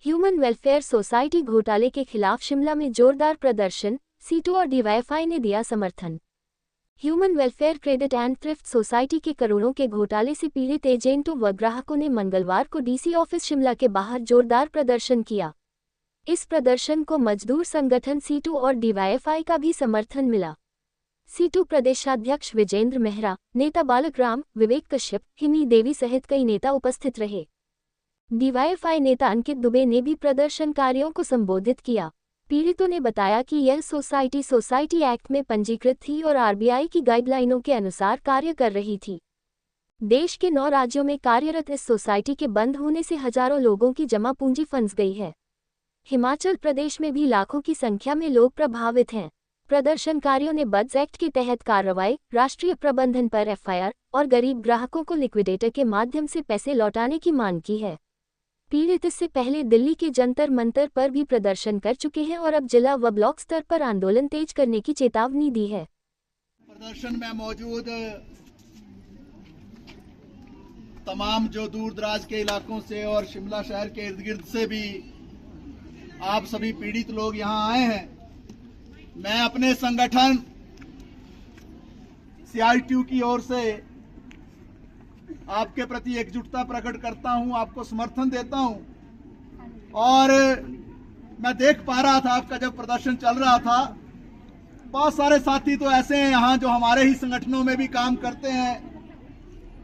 Human welfare society घोटाले के खिलाफ शिमला में जोरदार प्रदर्शन, सीटू और डीवाईएफआई ने दिया समर्थन। Human welfare credit and thrift society के करोड़ों के घोटाले से पीड़ित एजेंटों व ग्राहकों ने मंगलवार को डीसी ऑफिस शिमला के बाहर जोरदार प्रदर्शन किया। इस प्रदर्शन को मजदूर संगठन सीटू और डीवाईएफआई का भी समर्थन मिला। सीटू प्रदेशाध्यक्ष विजेंद्र मेहरा, नेता बालकराम, विवेक कश्यप, हिमी देवी सहित कई नेता उपस्थित रहे। डीवाईएफआई नेता अंकित दुबे ने भी प्रदर्शनकारियों को संबोधित किया। पीड़ितों ने बताया कि यह सोसाइटी एक्ट में पंजीकृत थी और आरबीआई की गाइडलाइनों के अनुसार कार्य कर रही थी। देश के 9 राज्यों में कार्यरत इस सोसाइटी के बंद होने से हजारों लोगों की जमा पूंजी फंस गई है। हिमाचल प्रदेश में भी लाखों की संख्या में लोग प्रभावित हैं। प्रदर्शनकारियों ने बड्स एक्ट के तहत कार्रवाई, राष्ट्रीय प्रबंधन पर एफआईआर और गरीब ग्राहकों को लिक्विडेटर के माध्यम से पैसे लौटाने की मांग की है। पीड़ित इससे पहले दिल्ली के जंतर मंतर पर भी प्रदर्शन कर चुके हैं और अब जिला व ब्लॉक स्तर पर आंदोलन तेज करने की चेतावनी दी है। प्रदर्शन में मौजूद तमाम जो दूर दराज के इलाकों से और शिमला शहर के इर्द गिर्द से भी आप सभी पीड़ित लोग यहाँ आए हैं। मैं अपने संगठन सीआईटीयू की ओर से आपके प्रति एकजुटता प्रकट करता हूं, आपको समर्थन देता हूं। और मैं देख पा रहा था आपका जब प्रदर्शन चल रहा था, बहुत सारे साथी तो ऐसे हैं यहाँ जो हमारे ही संगठनों में भी काम करते हैं।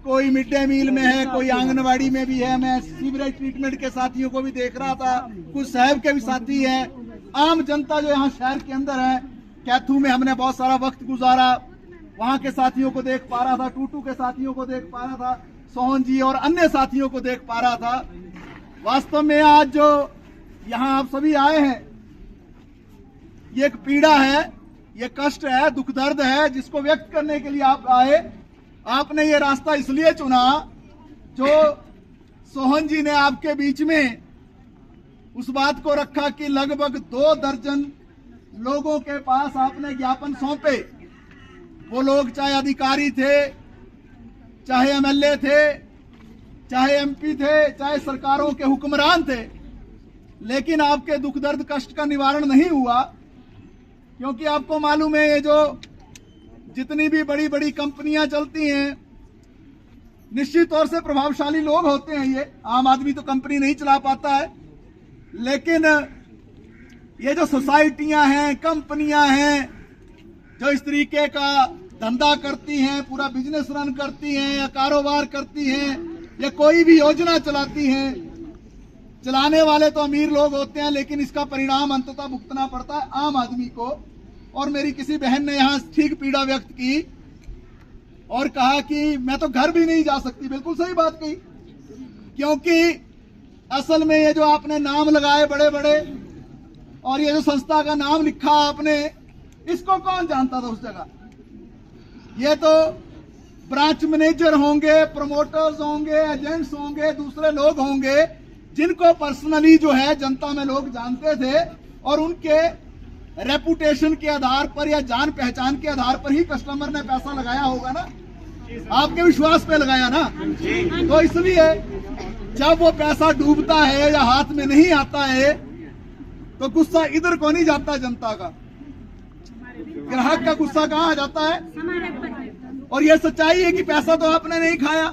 कोई मिड डे मील में है, कोई आंगनवाड़ी में भी है। मैं सीवरेज ट्रीटमेंट के साथियों को भी देख रहा था, कुछ साहब के भी साथी हैं। आम जनता जो यहाँ शहर के अंदर है, कैथू में हमने बहुत सारा वक्त गुजारा, वहां के साथियों को देख पा रहा था, टूटू के साथियों को देख पा रहा था, सोहन जी और अन्य साथियों को देख पा रहा था। वास्तव में आज जो यहाँ आप सभी आए हैं, ये एक पीड़ा है, ये कष्ट है, दुख दर्द है, जिसको व्यक्त करने के लिए आप आए। आपने ये रास्ता इसलिए चुना जो सोहन जी ने आपके बीच में उस बात को रखा कि लगभग 2 दर्जन लोगों के पास आपने ज्ञापन सौंपे। वो लोग चाहे अधिकारी थे, चाहे एमएलए थे, चाहे एमपी थे, चाहे सरकारों के हुक्मरान थे, लेकिन आपके दुख दर्द कष्ट का निवारण नहीं हुआ। क्योंकि आपको मालूम है, ये जो जितनी भी बड़ी बड़ी कंपनियां चलती हैं, निश्चित तौर से प्रभावशाली लोग होते हैं। ये आम आदमी तो कंपनी नहीं चला पाता है, लेकिन ये जो सोसाइटियां हैं, कंपनियां हैं, जो इस तरीके का धंधा करती हैं, पूरा बिजनेस रन करती हैं या कारोबार करती हैं या कोई भी योजना चलाती हैं, चलाने वाले तो अमीर लोग होते हैं, लेकिन इसका परिणाम अंततः भुगतना पड़ता है आम आदमी को। और मेरी किसी बहन ने यहाँ ठीक पीड़ा व्यक्त की और कहा कि मैं तो घर भी नहीं जा सकती। बिल्कुल सही बात कही, क्योंकि असल में ये जो आपने नाम लगाए बड़े बड़े और ये जो संस्था का नाम लिखा आपने, इसको कौन जानता था उस जगह। ये तो ब्रांच मैनेजर होंगे, प्रमोटर्स होंगे, एजेंट्स होंगे, दूसरे लोग होंगे जिनको पर्सनली जो है जनता में लोग जानते थे और उनके रेपुटेशन के आधार पर या जान पहचान के आधार पर ही कस्टमर ने पैसा लगाया होगा ना, आपके विश्वास पे लगाया ना। तो इसलिए जब वो पैसा डूबता है या हाथ में नहीं आता है तो गुस्सा इधर को नहीं जाता जनता का, ग्राहक का गुस्सा कहाँ आ जाता है। और ये सच्चाई है कि पैसा तो आपने नहीं खाया,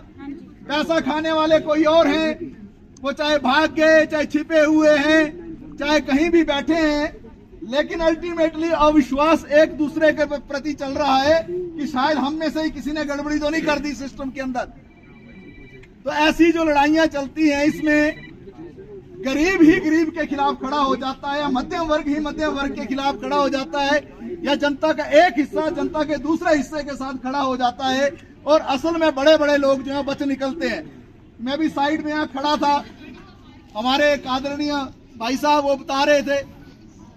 पैसा खाने वाले कोई और हैं। वो चाहे भाग गए, चाहे छिपे हुए हैं, चाहे कहीं भी बैठे हैं, लेकिन अल्टीमेटली अविश्वास एक दूसरे के प्रति चल रहा है कि शायद हम में से ही किसी ने गड़बड़ी तो नहीं कर दी सिस्टम के अंदर। तो ऐसी जो लड़ाइयां चलती हैं, इसमें गरीब ही गरीब के खिलाफ खड़ा हो जाता है, या मध्यम वर्ग ही मध्यम वर्ग के खिलाफ खड़ा हो जाता है, या जनता का एक हिस्सा जनता के दूसरे हिस्से के साथ खड़ा हो जाता है। और असल में बड़े बड़े लोग जो है बच निकलते हैं। मैं भी साइड में यहाँ खड़ा था, हमारे एक आदरणीय भाई साहब वो बता रहे थे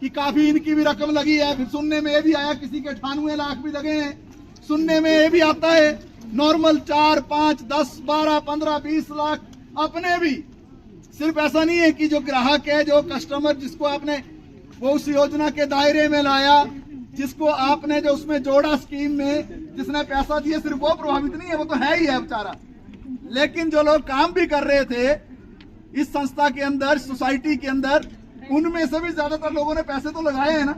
कि काफी इनकी भी रकम लगी है। फिर सुनने में ये भी आया किसी के 98 लाख भी लगे हैं। सुनने में ये भी आता है नॉर्मल 4, 5, 10, 12, 15, 20 लाख अपने भी। सिर्फ ऐसा नहीं है कि जो ग्राहक है, जो कस्टमर जिसको आपने वो उस योजना के दायरे में लाया, जिसको आपने जो उसमें जोड़ा स्कीम में, जिसने पैसा दिया, सिर्फ वो प्रभावित नहीं है, वो तो है ही है बेचारा। लेकिन जो लोग काम भी कर रहे थे इस संस्था के अंदर, सोसाइटी के अंदर, उनमें से भी ज्यादातर लोगों ने पैसे तो लगाए हैं ना,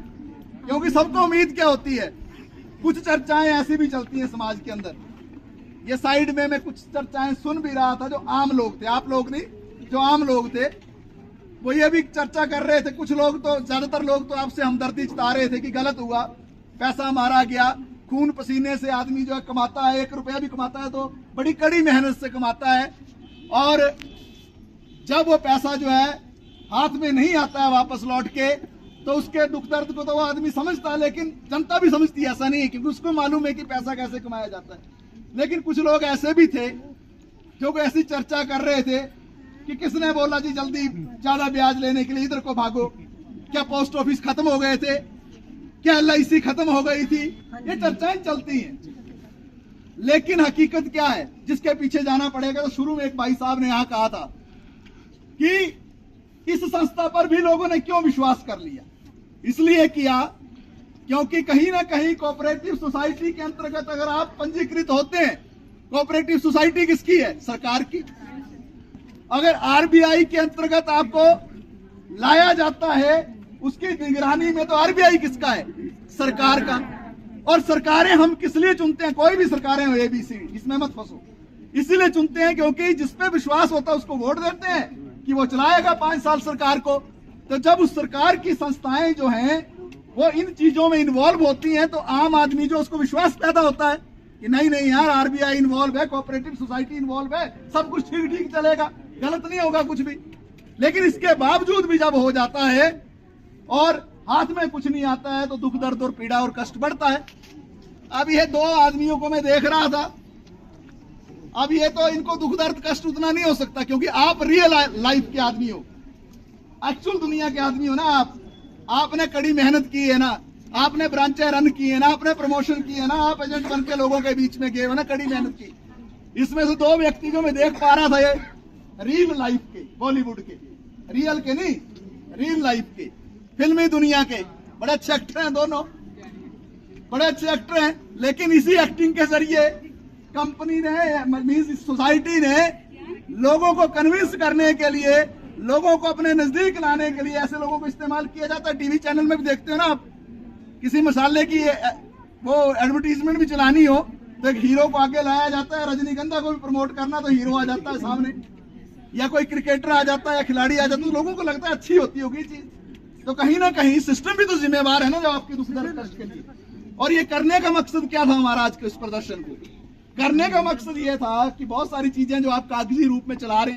क्योंकि सबको उम्मीद क्या होती है, कुछ चर्चाएं ऐसी भी चलती हैं समाज के अंदर। ये साइड में मैं कुछ चर्चाएं सुन भी रहा था, जो आम लोग थे, आप लोग नहीं, जो आम लोग थे वो ये भी चर्चा कर रहे थे। कुछ लोग तो, ज्यादातर लोग तो आपसे हमदर्दी जता रहे थे कि गलत हुआ, पैसा मारा गया, खून पसीने से आदमी जो है कमाता है, 1 रुपया भी कमाता है तो बड़ी कड़ी मेहनत से कमाता है, और जब वो पैसा जो है हाथ में नहीं आता है वापस लौट के, तो उसके दुख दर्द को तो वो आदमी समझता है, लेकिन जनता भी समझती है, ऐसा नहीं है, क्योंकि उसको मालूम है कि पैसा कैसे कमाया जाता है। लेकिन कुछ लोग ऐसे भी थे जो ऐसी चर्चा कर रहे थे कि किसने बोला जी जल्दी ज्यादा ब्याज लेने के लिए इधर को भागो, क्या पोस्ट ऑफिस खत्म हो गए थे, क्या LIC खत्म हो गई थी, ये चर्चाएं चलती हैं। लेकिन हकीकत क्या है, जिसके पीछे जाना पड़ेगा। तो शुरू में एक भाई साहब ने यहां कहा था कि इस संस्था पर भी लोगों ने क्यों विश्वास कर लिया। इसलिए किया क्योंकि कहीं ना कहीं कोऑपरेटिव सोसाइटी के अंतर्गत अगर आप पंजीकृत होते हैं, कोऑपरेटिव सोसाइटी किसकी है, सरकार की। अगर RBI के अंतर्गत आपको लाया जाता है, उसकी निगरानी में, तो RBI किसका है, सरकार का। और सरकारें हम किस लिए चुनते हैं, कोई भी सरकारें हो ABC, इसमें मत फंसो, इसीलिए चुनते हैं क्योंकि जिस पे विश्वास होता है उसको वोट देते हैं कि वो चलाएगा 5 साल सरकार को। तो जब उस सरकार की संस्थाएं जो हैं वो इन चीजों में इन्वॉल्व होती हैं, तो आम आदमी जो, उसको विश्वास पैदा होता है कि नहीं नहीं यार, RBI इन्वॉल्व है, कोऑपरेटिव सोसाइटी इन्वॉल्व है, सब कुछ ठीक ठीक चलेगा, गलत नहीं होगा कुछ भी। लेकिन इसके बावजूद भी जब हो जाता है और हाथ में कुछ नहीं आता है, तो दुख दर्द और पीड़ा और कष्ट बढ़ता है। अब ये 2 आदमियों को मैं देख रहा था, अब ये तो इनको दुख दर्द कष्ट उतना नहीं हो सकता, क्योंकि आप रियल लाइफ के आदमी हो, एक्चुअल दुनिया के आदमी हो ना। आपने कड़ी मेहनत की है ना, आपने ब्रांचें रन की है ना, आपने प्रमोशन की है ना, आप एजेंट बन के लोगों के बीच में गए हो ना, कड़ी मेहनत की। इसमें से 2 व्यक्ति जो मैं देख पा रहा था, ये रियल लाइफ के, बॉलीवुड के, रियल के नहीं, रियल लाइफ के, फिल्मी दुनिया के बड़े अच्छे एक्टर हैं, दोनों बड़े अच्छे एक्टर हैं। लेकिन इसी एक्टिंग के जरिए कंपनी ने, सोसाइटी ने लोगों को कन्विंस करने के लिए, लोगों को अपने नजदीक लाने के लिए ऐसे लोगों को इस्तेमाल किया जाता है। टीवी चैनल में भी देखते हो ना आप, किसी मसाले की वो एडवर्टीजमेंट भी चलानी हो तो एक हीरो को आगे लाया जाता है, रजनीगंधा को भी प्रमोट करना तो हीरो आ जाता है सामने, या कोई क्रिकेटर आ जाता है या खिलाड़ी आ जाता है, तो लोगों को लगता है अच्छी होती होगी चीज। तो कहीं ना कहीं सिस्टम भी तो जिम्मेवार है ना, जो आपके दूसरे कष्ट के लिए। और ये करने का मकसद क्या था हमारा आज के इस प्रदर्शन को करने का मकसद ये था कि बहुत सारी चीजें जो आप कागजी रूप में चला रहे हैं,